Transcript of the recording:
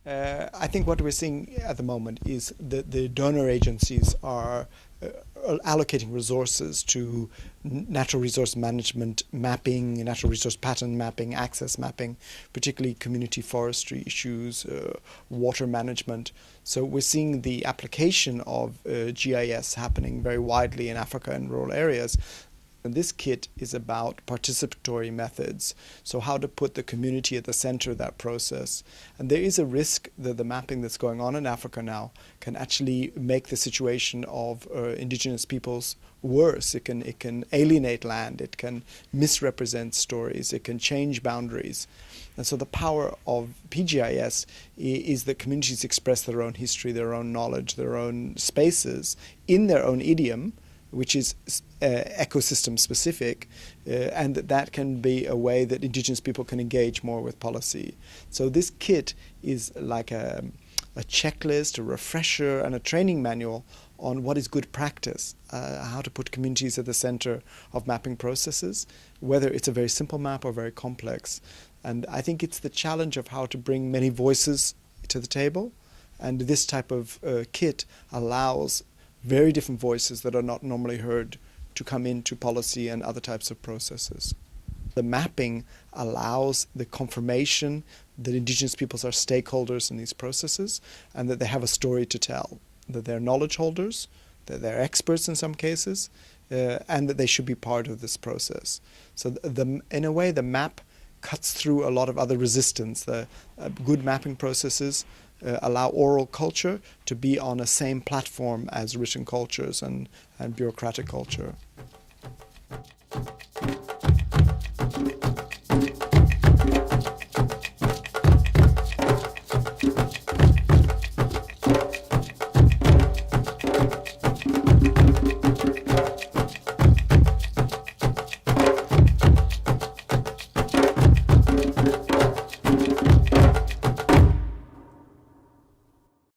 I think what we're seeing at the moment is that the donor agencies are allocating resources to natural resource management mapping, natural resource pattern mapping, access mapping, particularly community forestry issues, water management. So we're seeing the application of GIS happening very widely in Africa and rural areas. And this kit is about participatory methods, so how to put the community at the center of that process. And there is a risk that the mapping that's going on in Africa now can actually make the situation of indigenous peoples worse. It can alienate land, it can misrepresent stories, it can change boundaries. And so the power of PGIS is that communities express their own history, their own knowledge, their own spaces in their own idiom, which is ecosystem specific, and that can be a way that indigenous people can engage more with policy. So this kit is like a checklist, a refresher, and a training manual on what is good practice, how to put communities at the center of mapping processes, whether it's a very simple map or very complex. And I think it's the challenge of how to bring many voices to the table, and this type of kit allows very different voices that are not normally heard to come into policy and other types of processes. The mapping allows the confirmation that indigenous peoples are stakeholders in these processes and that they have a story to tell, that they're knowledge holders, that they're experts in some cases, and that they should be part of this process. So in a way, the map cuts through a lot of other resistance. The good mapping processes allow oral culture to be on a same platform as written cultures and bureaucratic culture.